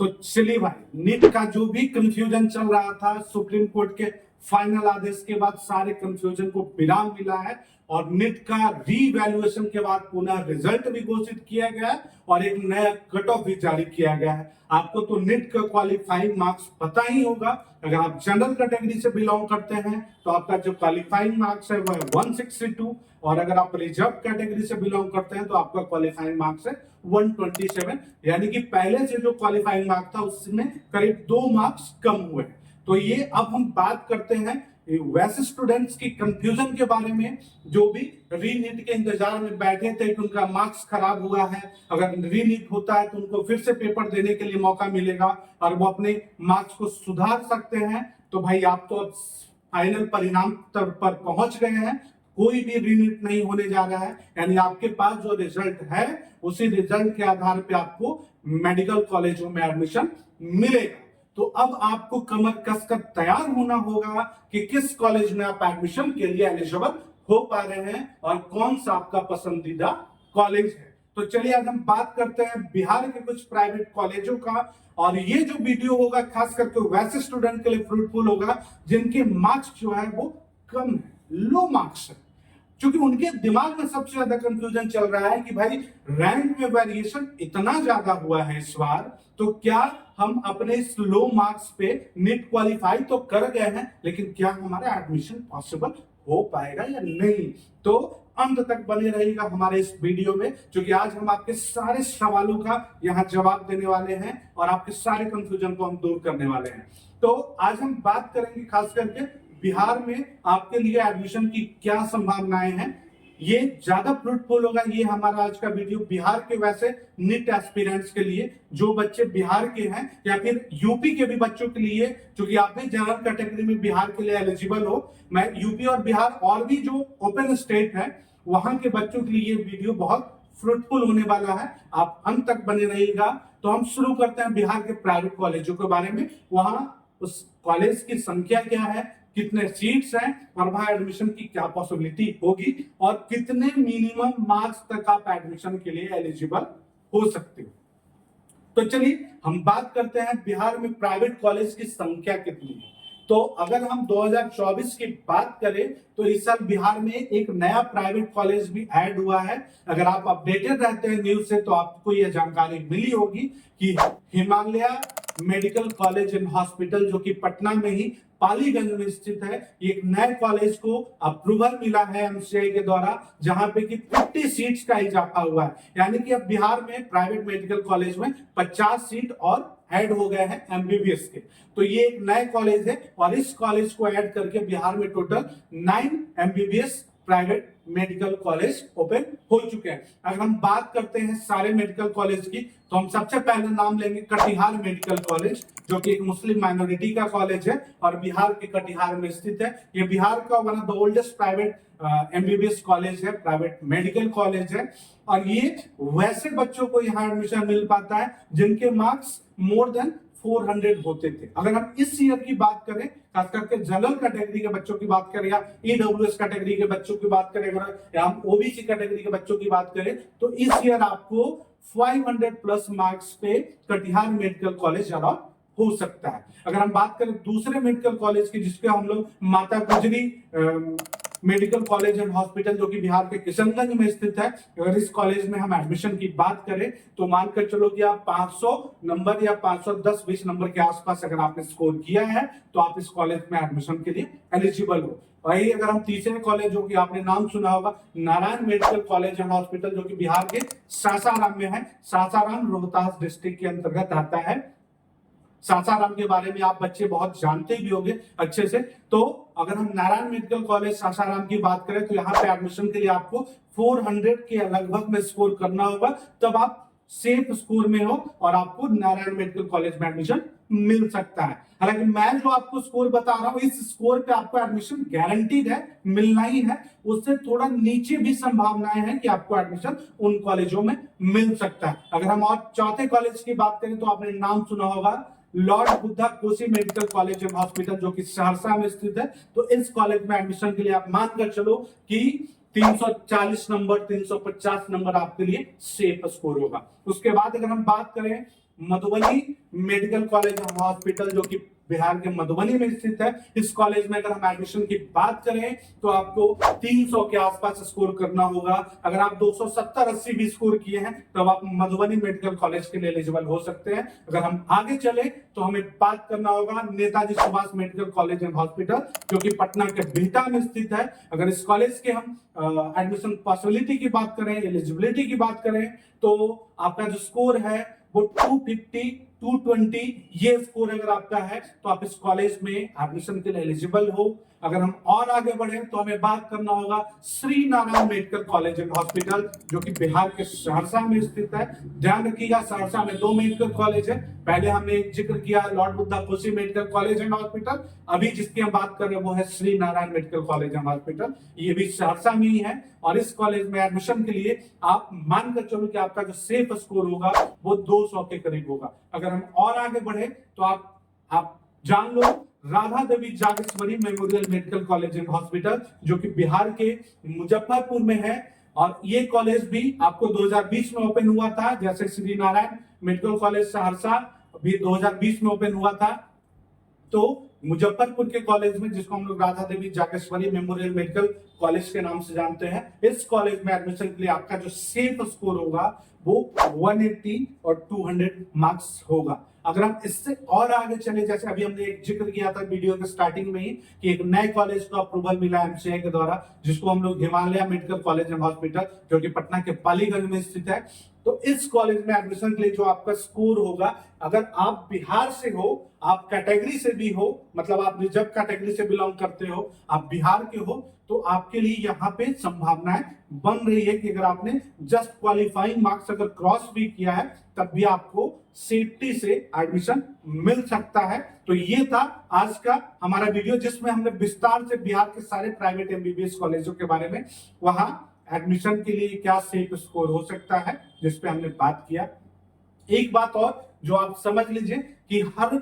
तो चलिए भाई, नीट का जो भी कंफ्यूजन चल रहा था, सुप्रीम कोर्ट के फाइनल आदेश के बाद सारे कंफ्यूजन को विराम मिला है और नीट का रीवैल्यूएशन के बाद पुनः रिजल्ट भी घोषित किया गया है और एक नया कट ऑफ भी जारी किया गया है। आपको तो नीट का क्वालिफाइंग मार्क्स पता ही होगा। अगर आप जनरल कैटेगरी से बिलोंग करते हैं तो आपका जो क्वालिफाइंग मार्क्स है वो है 162 और अगर आप रिजर्व कैटेगरी से बिलोंग करते हैं तो आपका क्वालिफाइंग मार्क्स है 127, यानी कि पहले से जो क्वालिफाइंग मार्क्स था उसमें करीब 2 मार्क्स कम हुए। तो ये अब हम बात करते हैं वैसे स्टूडेंट्स की कंफ्यूजन के बारे में जो भी रीनीट के इंतजार में बैठे थे कि उनका मार्क्स खराब हुआ है, अगर रीनीट होता है तो उनको फिर से पेपर देने के लिए मौका मिलेगा और वो अपने मार्क्स को सुधार सकते हैं। तो भाई आप तो अब फाइनल परिणाम पर पहुंच गए हैं, कोई भी रीनीट नहीं होने जा रहा है, यानी आपके पास जो रिजल्ट है उसी रिजल्ट के आधार पे आपको मेडिकल कॉलेजों में एडमिशन मिलेगा। तो अब आपको कमर कसकर तैयार होना होगा कि किस कॉलेज में आप एडमिशन के लिए एलिजिबल हो पा रहे हैं और कौन सा आपका पसंदीदा कॉलेज है। तो चलिए आज हम बात करते हैं बिहार के कुछ प्राइवेट कॉलेजों का, और ये जो वीडियो होगा खास करके वैसे स्टूडेंट के लिए फ्रूटफुल होगा जिनके मार्क्स जो है वो कम है, लो मार्क्स है, क्योंकि उनके दिमाग में सबसे ज्यादा कंफ्यूजन चल रहा है कि भाई रैंक में वेरिएशन इतना ज्यादा हुआ है इस बार, तो क्या हम अपने इस लो मार्क्स पे नीट क्वालिफाई तो कर गए हैं लेकिन क्या हमारा एडमिशन पॉसिबल हो पाएगा या नहीं। तो अंत तक बने रहेगा हमारे इस वीडियो में, क्योंकि आज हम आपके सारे सवालों का यहाँ जवाब देने वाले हैं और आपके सारे कंफ्यूजन को हम दूर करने वाले हैं। तो आज हम बात करेंगे खास करके बिहार में आपके लिए एडमिशन की क्या संभावनाएं हैं। ये ज्यादा फ्रूटफुल होगा ये हमारा आज का वीडियो बिहार के वैसे नीट एस्पिरेंट्स के लिए, जो बच्चे बिहार के हैं या फिर यूपी के भी बच्चों के लिए, क्योंकि आप भी जनरल कैटेगरी में बिहार के लिए एलिजिबल हो। मैं यूपी और बिहार और भी जो ओपन स्टेट है वहां के बच्चों के लिए ये वीडियो बहुत फ्रूटफुल होने वाला है, आप अंत तक बने रहिएगा। तो हम शुरू करते हैं बिहार के प्राइवेट कॉलेजों के बारे में। वहां उस कॉलेज की संख्या क्या है, कितने सीट्स हैं और वहां एडमिशन की क्या पॉसिबिलिटी होगी और कितने मिनिमम मार्क्स तक आप एडमिशन के लिए एलिजिबल हो सकते हो। तो चलिए हम बात करते हैं बिहार में प्राइवेट कॉलेज की संख्या कितनी है। तो अगर हम 2024 की बात करें तो इस साल बिहार में एक नया प्राइवेट कॉलेज भी ऐड हुआ है। अगर आप अपडेटेड रहते हैं न्यूज से तो आपको यह जानकारी मिली होगी कि Himalaya medical college and hospital जो कि पटना में ही पालीगंज में स्थित है, एक नए कॉलेज को अप्रूवल मिला है एमसीआई के द्वारा, जहां पे कि 50 सीट्स का इजाफा हुआ है, यानी कि अब बिहार में प्राइवेट मेडिकल कॉलेज में 50 सीट और ऐड हो गए हैं एमबीबीएस के। तो ये एक नए कॉलेज है और इस कॉलेज को ऐड करके बिहार में total 9 MBBS private medical college open हो चुके हैं। अगर हम बात करते हैं सारे मेडिकल कॉलेज की तो हम सबसे पहले नाम लेंगे कटिहार मेडिकल कॉलेज, जो कि एक मुस्लिम माइनॉरिटी का कॉलेज है और बिहार के कटिहार में स्थित है। ये बिहार का one of the oldest private MBBS college है, प्राइवेट मेडिकल कॉलेज है और ये वैसे बच्चों को यहाँ एडमिशन मिल पाता है जिनके मार्क्स मोर देन 400 होते थे। अगर हम इस ईयर की बात करें, खास करके जनरल कैटेगरी के बच्चों की बात करें या ईडब्ल्यूएस कैटेगरी के बच्चों की बात करें, अगर या हम ओबीसी कैटेगरी के बच्चों की बात करें तो इस ईयर आपको 500 प्लस मार्क्स पे कटिहार मेडिकल ज्यादा हो सकता है। अगर हम बात करें दूसरे मेडिकल कॉलेज की जिसके हम लोग माता गुजरी मेडिकल कॉलेज एंड हॉस्पिटल जो कि बिहार के किशनगंज में स्थित है, अगर इस कॉलेज में हम एडमिशन की बात करें तो मानकर चलो कि आप 500 नंबर या 510-20 नंबर के आसपास अगर आपने स्कोर किया है तो आप इस कॉलेज में एडमिशन के लिए एलिजिबल हो। वही अगर हम तीसरे कॉलेज जो कि आपने नाम सुना होगा Narayan medical college and hospital जो कि बिहार के सासाराम में है, सासाराम रोहतास डिस्ट्रिक्ट के अंतर्गत आता है। सासाराम के बारे में आप बच्चे बहुत जानते भी होंगे अच्छे से। तो अगर हम नारायण मेडिकल कॉलेज सासाराम की बात करें तो यहाँ पे एडमिशन के लिए आपको 400 के लगभग में स्कोर करना होगा, तब आप सेफ स्कोर में हो और आपको नारायण मेडिकल कॉलेज में एडमिशन मिल सकता है। हालांकि मैं जो आपको स्कोर बता रहा हूं इस स्कोर पे आपको एडमिशन गारंटीड है, मिलना ही है, उससे थोड़ा नीचे भी संभावनाएं हैं कि आपको एडमिशन उन कॉलेजों में मिल सकता है। अगर हम और चौथे कॉलेज की बात करें तो आपने नाम सुना होगा Lord Buddha Kosi medical college and hospital जो कि सहरसा में स्थित है। तो इस कॉलेज में एडमिशन के लिए आप मानकर चलो कि 340 नंबर 350 नंबर आपके लिए सेफ स्कोर होगा। उसके बाद अगर हम बात करें Madhubani medical college and hospital, जो कि बिहार के मधुबनी में स्थित है। इस कॉलेज में अगर हम एडमिशन की बात करें तो आपको 300 के आसपास स्कोर करना होगा। अगर आप 270-80 भी स्कोर किए हैं तो आप मधुबनी मेडिकल कॉलेज के लिए एलिजिबल हो सकते हैं। अगर हम आगे चले तो हमें बात करना होगा Netaji Subhash medical college and hospital, जो कि पटना के बिहटा में स्थित है। अगर इस कॉलेज के हम एडमिशन पॉसिबिलिटी की बात करें, एलिजिबिलिटी की बात करें, तो आपका जो स्कोर है वो 250 220 ये स्कोर अगर आपका है तो आप इस कॉलेज में एडमिशन के लिए एलिजिबल हो। अगर हम और आगे बढ़े तो हमें बात करना होगा Shri Narayan medical college and hospital, जो कि बिहार के सहरसा में स्थित है। ध्यान रखिएगा, सहरसा में 2 मेडिकल कॉलेज है। पहले हमने जिक्र किया Lord Buddha Kosi medical college and hospital, अभी जिसकी हम बात कर रहे हैं वो है Shri Narayan medical college and hospital, ये भी सहरसा में ही है। और इस कॉलेज में एडमिशन के लिए आप मानकर चलो कि आपका जो सेफ स्कोर होगा वो 200 के करीब होगा। अगर हम और आगे बढ़े तो आप जान लो Radha Devi Jageshwari memorial medical college and hospital, जो कि बिहार के मुजफ्फरपुर में है। और ये कॉलेज भी आपको 2020 में ओपन हुआ था, जैसे श्री नारायण मेडिकल कॉलेज सहरसा भी 2020 में ओपन हुआ था। तो मुजफ्फरपुर के कॉलेज में, जिसको हम लोग Radha Devi Jageshwari memorial medical college के नाम से जानते हैं, इस कॉलेज में एडमिशन के लिए आपका जो सेफ स्कोर होगा वो 180 और 200 मार्क्स होगा। अगर हम इससे और आगे चले, जैसे अभी हमने एक जिक्र किया था वीडियो के स्टार्टिंग में ही कि एक नए कॉलेज को अप्रूवल मिला एमसीआई के द्वारा, जिसको हम लोग Himalaya medical college and hospital, जो कि पटना के पालीगंज में स्थित है। तो इस कॉलेज में एडमिशन के लिए जो आपका स्कोर होगा, अगर आप बिहार से हो, आप कैटेगरी से भी हो, मतलब आप रिजर्व कैटेगरी से बिलोंग करते हो, आप बिहार के हो, तो आपके लिए यहाँ पे संभावनाएं बन रही है कि अगर आपने जस्ट क्वालिफाइंग मार्क्स अगर क्रॉस भी किया है तब भी आपको सेफ्टी से एडमिशन मिल सकता है। तो ये था आज का हमारा वीडियो, जिसमें हमने विस्तार से बिहार के सारे प्राइवेट एमबीबीएस कॉलेजों के बारे में, वहां एडमिशन के लिए क्या सेफ स्कोर हो सकता है, जिसपे हमने बात किया। एक बात और जो आप समझ लीजिए कि हर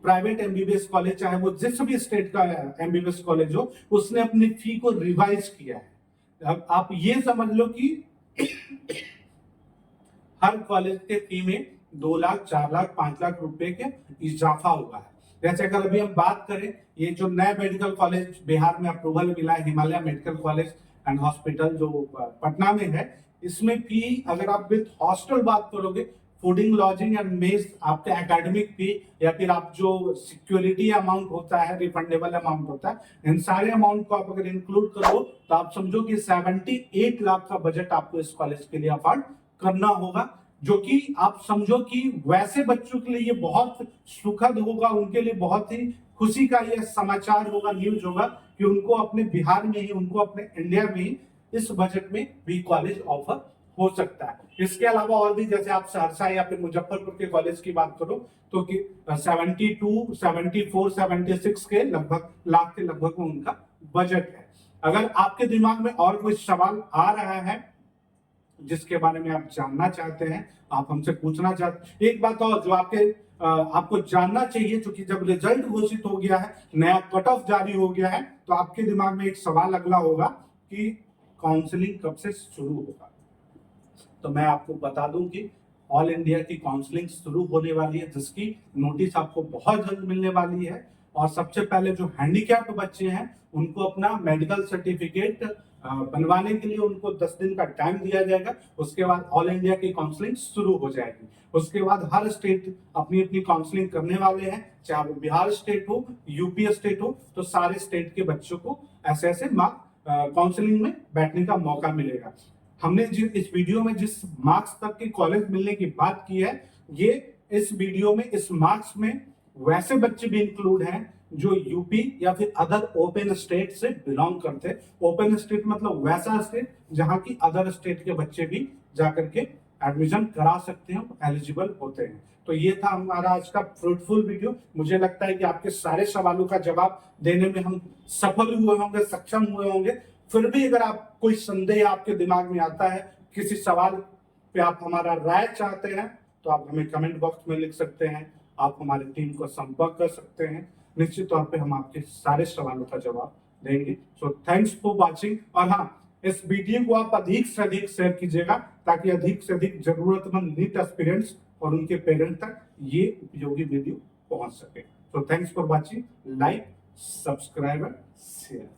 प्राइवेट एमबीबीएस कॉलेज, चाहे वो जिस भी स्टेट का एमबीबीएस कॉलेज हो, उसने अपनी फी को रिवाइज किया है। अब आप ये समझ लो कि हर कॉलेज के फी में 2 लाख 4 लाख 5 लाख रुपए के इजाफा हुआ है। जैसे अगर अभी हम बात करें, ये जो नया मेडिकल कॉलेज बिहार में अप्रूवल मिला है, Himalaya medical college and hospital, जो पटना में है, इसमें फी अगर आप विद हॉस्टल बात करोगे, फूडिंग लॉजिंग एंड मेस, आपके एकेडमिक फी, या फिर आप जो सिक्योरिटी अमाउंट होता है, रिफंडेबल अमाउंट होता है, इन सारे अमाउंट को आप अगर इंक्लूड करो तो आप समझो कि 78 लाख का बजट आपको इस कॉलेज के लिए अफोर्ड करना होगा, जो कि आप समझो कि वैसे बच्चों के लिए ये बहुत सुखद होगा, उनके लिए बहुत ही खुशी का ये समाचार होगा, न्यूज होगा कि उनको अपने बिहार में ही, उनको अपने इंडिया में ही इस बजट में भी कॉलेज ऑफर हो सकता है। इसके अलावा और भी, जैसे आप सहरसा या फिर मुजफ्फरपुर के कॉलेज की बात करो तो कि 72, 74, 76 के लगभग लाख के लगभग में उनका बजट है। अगर आपके दिमाग में और कोई सवाल आ रहा है जिसके बारे में आप जानना चाहते हैं, आप हमसे पूछना चाहते, एक बात और जो आपको जानना चाहिए, क्योंकि जब रिजल्ट घोषित हो गया है, नया कट ऑफ जारी हो गया है, तो आपके दिमाग में एक सवाल अगला होगा कि काउंसलिंग कब से शुरू होगा। तो मैं आपको बता दूं कि ऑल इंडिया की काउंसलिंग शुरू होने वाली है, जिसकी नोटिस आपको बहुत जल्द मिलने वाली है। और सबसे पहले जो हैंडीकैप्ड बच्चे हैं उनको अपना मेडिकल सर्टिफिकेट बनवाने के लिए उनको 10 दिन का टाइम दिया जाएगा। उसके बाद ऑल इंडिया की काउंसलिंग शुरू हो जाएगी। उसके बाद हर स्टेट अपनी अपनी काउंसलिंग करने वाले हैं, चाहे वो बिहार स्टेट हो, यूपी स्टेट हो, तो सारे स्टेट के बच्चों को ऐसे ऐसे काउंसलिंग में बैठने का मौका मिलेगा। हमने इस वीडियो में जिस मार्क्स तक के कॉलेज मिलने की बात की है, ये इस वीडियो में इस मार्क्स में वैसे बच्चे भी इंक्लूड हैं जो यूपी या फिर अदर ओपन स्टेट से बिलोंग करते हैं। ओपन स्टेट मतलब वैसा स्टेट जहां की अदर स्टेट के बच्चे भी जाकर के एडमिशन करा सकते हैं, एलिजिबल होते हैं। तो ये था हमारा आज का फ्रूटफुल वीडियो। मुझे लगता है कि आपके सारे सवालों का जवाब देने में हम सफल हुए होंगे, सक्षम हुए होंगे। फिर भी अगर आप कोई संदेह आपके दिमाग में आता है, किसी सवाल पे आप हमारा राय चाहते हैं, तो आप हमें कमेंट बॉक्स में लिख सकते हैं, आप हमारी टीम को संपर्क कर सकते हैं। निश्चित तौर पे हम आपके सारे सवालों का जवाब देंगे। So thanks for watching. और हाँ, इस वीडियो को आप अधिक से अधिक शेयर कीजिएगा ताकि अधिक से अधिक जरूरतमंद नीट एस्पिरेंट्स और उनके पेरेंट तक ये उपयोगी वीडियो पहुंच सके। तो thanks for watching, like, subscribe and share.